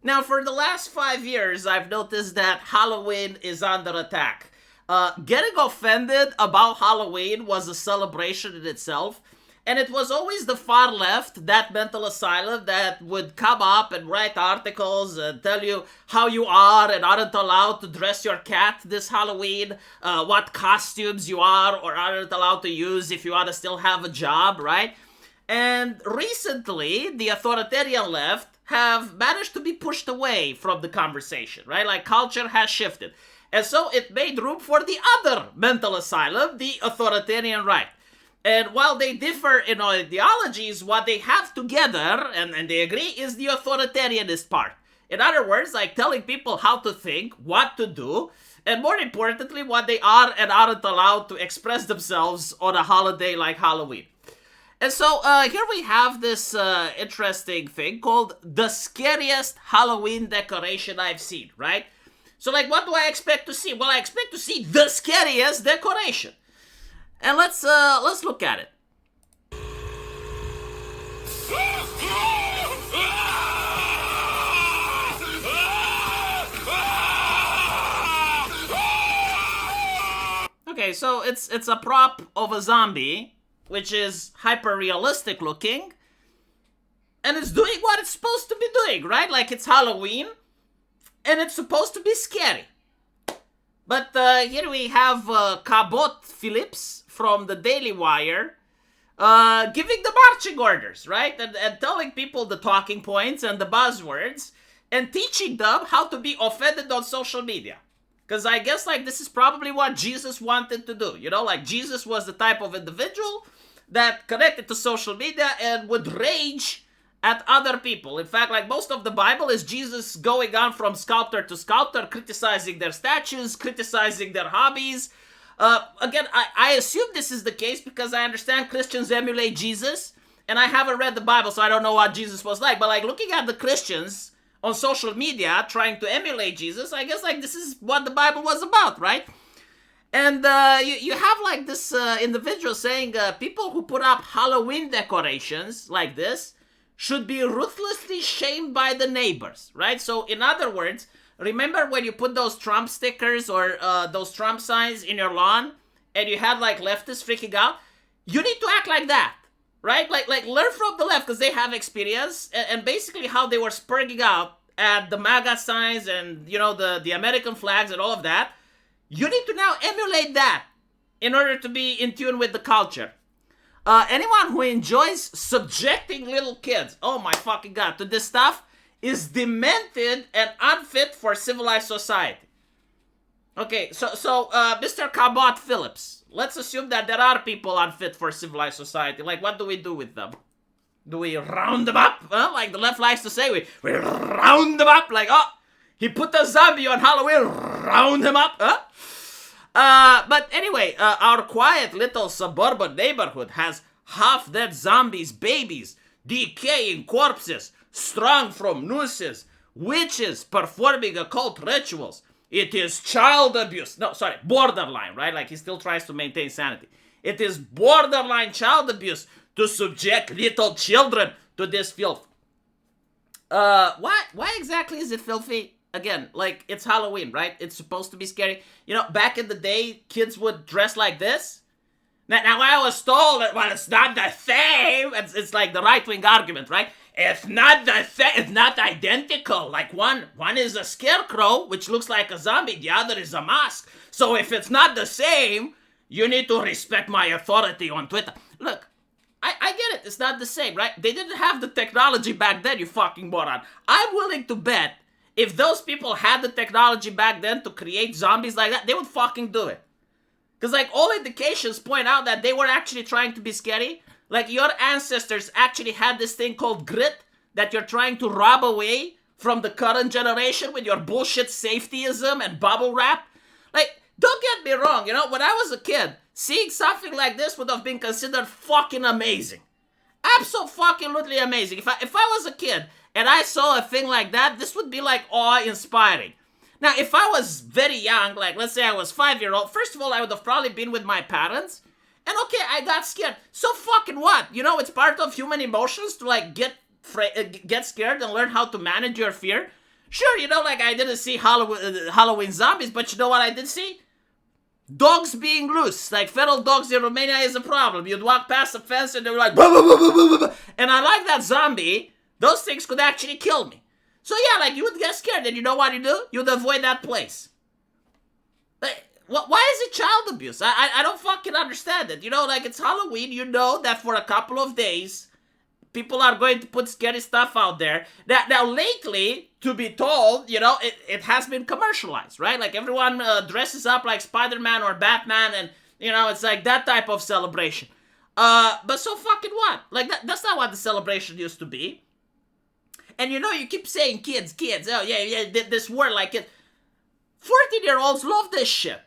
Now, for the last 5 years, I've noticed that Halloween is under attack. Getting offended about Halloween was a celebration in itself, and it was always the far left, that mental asylum, that would come up and write articles and tell you how you are and aren't allowed to dress your cat this Halloween, what costumes you are or aren't allowed to use if you want to still have a job, right? And recently, the authoritarian left have managed to be pushed away from the conversation, right? Like, culture has shifted. And so it made room for the other mental asylum, the authoritarian right. And while they differ in ideologies, what they have together, and they agree, is the authoritarianist part. In other words, like telling people how to think, what to do, and more importantly, what they are and aren't allowed to express themselves on a holiday like Halloween. And so here we have this interesting thing called the scariest Halloween decoration I've seen, right? So, like, what do I expect to see? Well, I expect to see the scariest decoration. And let's look at it. Okay, so it's a prop of a zombie, which is hyper-realistic looking, and it's doing what it's supposed to be doing, right? Like, it's Halloween, and it's supposed to be scary. But here we have Cabot Phillips from the Daily Wire giving the marching orders, right? And telling people the talking points and the buzzwords, and teaching them how to be offended on social media. Because I guess, like, this is probably what Jesus wanted to do. You know, like, Jesus was the type of individual that connected to social media and would rage at other people. In fact, like, most of the Bible is Jesus going on from sculptor to sculptor, criticizing their statues, criticizing their hobbies. Again, I assume this is the case because I understand Christians emulate Jesus, and I haven't read the Bible, so I don't know what Jesus was like. But, like, looking at the Christians on social media trying to emulate Jesus, I guess, like, this is what the Bible was about, right? And you have, like, this individual saying people who put up Halloween decorations like this should be ruthlessly shamed by the neighbors, right? So, in other words, remember when you put those Trump stickers or those Trump signs in your lawn and you had, like, leftists freaking out? You need to act like that, right? Like learn from the left because they have experience, and basically how they were spurging out at the MAGA signs and, you know, the American flags and all of that. You need to now emulate that in order to be in tune with the culture. Anyone who enjoys subjecting little kids, oh my fucking god, to this stuff is demented and unfit for civilized society. Okay, so Mr. Cabot Phillips, let's assume that there are people unfit for civilized society. Like, what do we do with them? Do we round them up? Huh? Like the left likes to say, we round them up. Like, oh, he put a zombie on Halloween, round him up, huh? But anyway, our quiet little suburban neighborhood has half-dead zombies, babies, decaying corpses, strung from nooses, witches performing occult rituals. It is child abuse. No, sorry, borderline, right? Like, he still tries to maintain sanity. It is borderline child abuse to subject little children to this filth. Why exactly is it filthy? Again, like, it's Halloween, right? It's supposed to be scary. You know, back in the day, kids would dress like this. Now I was told that, well, it's not the same. It's like the right-wing argument, right? It's not the same. It's not identical. Like, one is a scarecrow, which looks like a zombie. The other is a mask. So if it's not the same, you need to respect my authority on Twitter. Look, I get it. It's not the same, right? They didn't have the technology back then, you fucking moron. I'm willing to bet if those people had the technology back then to create zombies like that, they would fucking do it. Because, like, all indications point out that they were actually trying to be scary. Like, your ancestors actually had this thing called grit that you're trying to rob away from the current generation with your bullshit safetyism and bubble wrap. Like, don't get me wrong, you know, when I was a kid, seeing something like this would have been considered fucking amazing. Absolutely amazing. If I was a kid and I saw a thing like that, this would be, like, awe-inspiring. Now, if I was very young, like, let's say I was 5-year-old, first of all, I would have probably been with my parents. And okay, I got scared. So fucking what? You know, it's part of human emotions to, like, get scared and learn how to manage your fear. Sure, like I didn't see Halloween zombies, but you know what I did see? Dogs being loose. Like feral dogs in Romania is a problem. You'd walk past a fence and they were like, bah, bah, bah, bah, bah, bah. And I like that zombie. Those things could actually kill me. So yeah, like you would get scared, and you know what you do? You'd avoid that place. Like, why is it child abuse? I don't fucking understand it. Like it's Halloween, that for a couple of days, people are going to put scary stuff out there. Now lately, to be told, it has been commercialized, right? Like everyone dresses up like Spider-Man or Batman, and, it's like that type of celebration. But so fucking what? Like that's not what the celebration used to be. And you keep saying kids, oh yeah, this word, like it. 14-year-olds love this shit.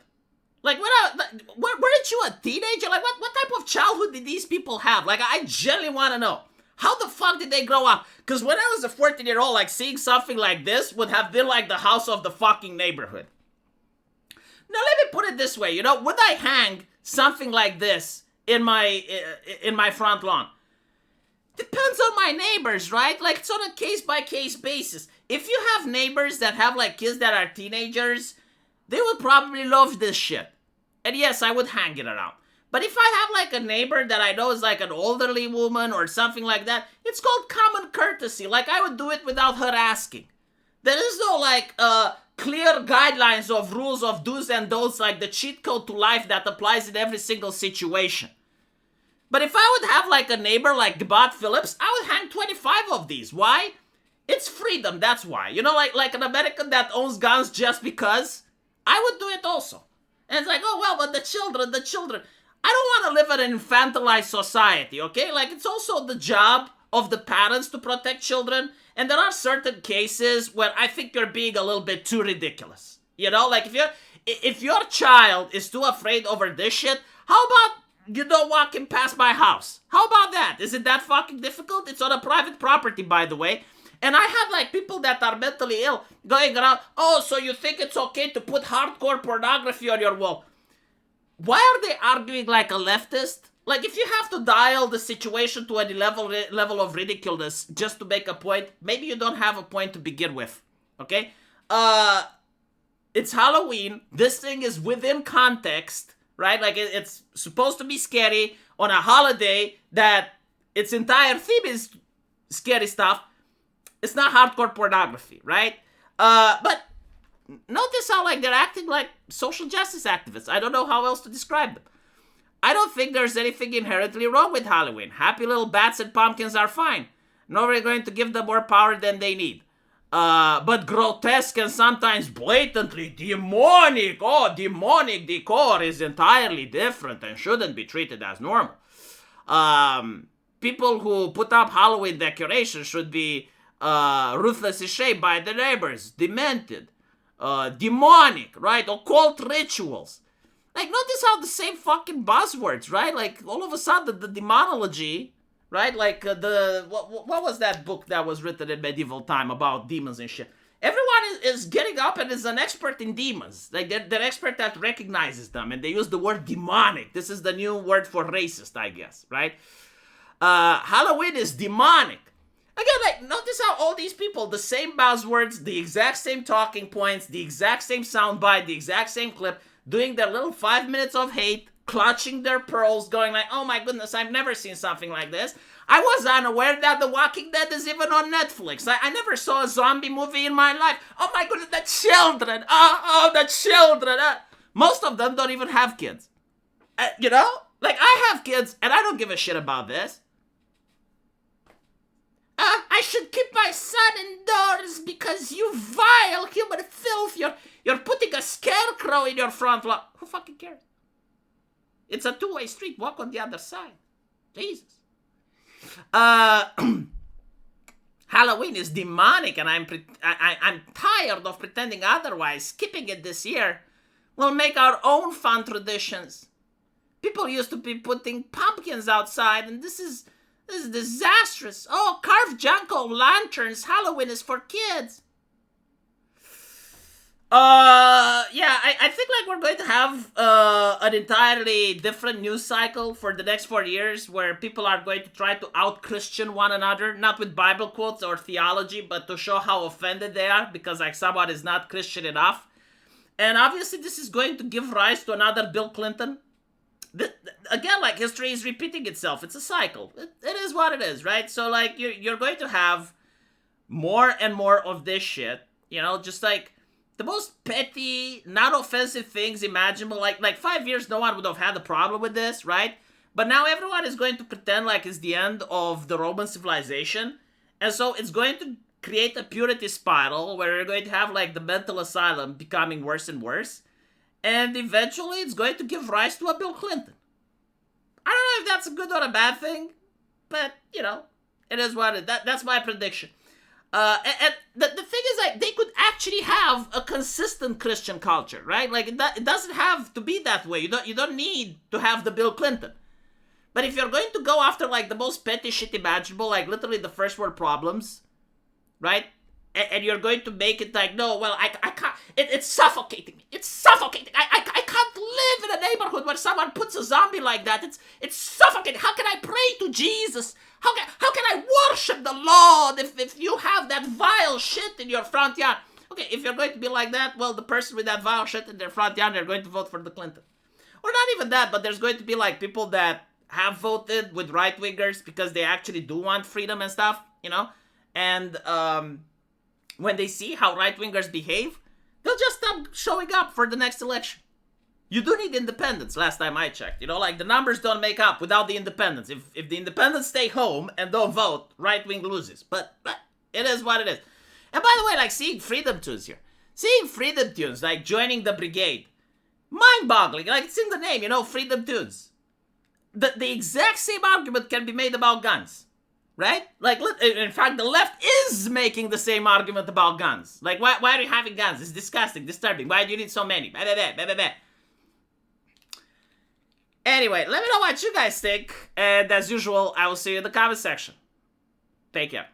Like, weren't you a teenager? Like, what type of childhood did these people have? Like, I genuinely want to know. How the fuck did they grow up? Because when I was a 14-year-old, like, seeing something like this would have been like the house of the fucking neighborhood. Now, let me put it this way, would I hang something like this in my front lawn? Depends on my neighbors, right? Like, it's on a case-by-case basis. If you have neighbors that have, like, kids that are teenagers, they would probably love this shit. And yes, I would hang it around. But if I have, like, a neighbor that I know is, like, an elderly woman or something like that, it's called common courtesy. Like, I would do it without her asking. There is no, like, clear guidelines of rules of do's and don'ts, like the cheat code to life that applies in every single situation. But if I would have, like, a neighbor like Gebot Phillips, I would hang 25 of these. Why? It's freedom, that's why. Like an American that owns guns just because, I would do it also. And it's like, oh, well, but the children. I don't want to live in an infantilized society, okay? Like, it's also the job of the parents to protect children. And there are certain cases where I think you're being a little bit too ridiculous. Like, if your child is too afraid over this shit, how about you don't walk him past my house? How about that? Is it that fucking difficult? It's on a private property, by the way. And I have, like, people that are mentally ill going around, oh, so you think it's okay to put hardcore pornography on your wall? Why are they arguing like a leftist? Like, if you have to dial the situation to any level of ridiculousness just to make a point, maybe you don't have a point to begin with, okay? It's Halloween. This thing is within context, right? Like, it's supposed to be scary on a holiday that its entire theme is scary stuff. It's not hardcore pornography, right? But notice how, like, they're acting like social justice activists. I don't know how else to describe them. I don't think there's anything inherently wrong with Halloween. Happy little bats and pumpkins are fine. Nobody going to give them more power than they need. But grotesque and sometimes blatantly demonic decor is entirely different and shouldn't be treated as normal. People who put up Halloween decorations should be ruthlessly shaped by the neighbors, demented, demonic, right? Occult rituals. Like, notice how the same fucking buzzwords, right? Like, all of a sudden, the demonology, right? Like, what was that book that was written in medieval time about demons and shit? Everyone is getting up and is an expert in demons. Like, they're expert that recognizes them, and they use the word demonic. This is the new word for racist, I guess, right? Halloween is demonic. Again, like, notice how all these people, the same buzzwords, the exact same talking points, the exact same soundbite, the exact same clip, doing their little 5 minutes of hate, clutching their pearls, going like, oh my goodness, I've never seen something like this. I was unaware that The Walking Dead is even on Netflix. I never saw a zombie movie in my life. Oh my goodness, the children. The children. Most of them don't even have kids. Like, I have kids, and I don't give a shit about this. I should keep my son indoors because you vile human filth. You're putting a scarecrow in your front lawn. Who fucking cares? It's a two-way street. Walk on the other side. Jesus. Halloween is demonic, and I'm tired of pretending otherwise. Skipping it this year. We'll make our own fun traditions. People used to be putting pumpkins outside, and this is disastrous. Oh, carved Janko lanterns. Halloween is for kids. Yeah, I think like we're going to have an entirely different news cycle for the next 4 years, where people are going to try to out Christian one another, not with Bible quotes or theology, but to show how offended they are because like someone is not Christian enough. And obviously, this is going to give rise to another Bill Clinton. Again, like history is repeating itself. It's a cycle. It is what it is, right? So like you're going to have more and more of this shit. You know, just like the most petty, not offensive things imaginable. Like 5 years, no one would have had a problem with this, right? But now everyone is going to pretend like it's the end of the Roman civilization, and so it's going to create a purity spiral where you're going to have like the mental asylum becoming worse and worse, and eventually it's going to give rise to a Bill Clinton. I don't know if that's a good or a bad thing, but you know, it is what it. That's my prediction. And the thing is, like, they could actually have a consistent Christian culture, right? Like, it doesn't have to be that way. You don't need to have the Bill Clinton. But if you're going to go after like the most petty shit imaginable, like literally the first world problems, right? And you're going to make it like, no, well, I can't. It's suffocating me. It's suffocating. I can't live in a neighborhood where someone puts a zombie like that. It's suffocating. How can I pray to Jesus? How can I worship the Lord if you have that vile shit in your front yard? Okay, if you're going to be like that, well, the person with that vile shit in their front yard, they're going to vote for the Clinton. Or not even that, but there's going to be like people that have voted with right-wingers because they actually do want freedom and stuff, you know? And when they see how right-wingers behave, they'll just stop showing up for the next election. You do need independence, last time I checked. You know, like the numbers don't make up without the independents. If the independents stay home and don't vote, right-wing loses. But it is what it is. And by the way, like seeing freedom tunes here. Seeing freedom tunes, like joining the brigade. Mind-boggling. Like it's in the name, you know, freedom tunes. The exact same argument can be made about guns. Right? Like, in fact, the left is making the same argument about guns. Like, why are you having guns? It's disgusting, disturbing. Why do you need so many? Blah, blah, blah, blah, blah. Anyway, let me know what you guys think. And as usual, I will see you in the comment section. Take care.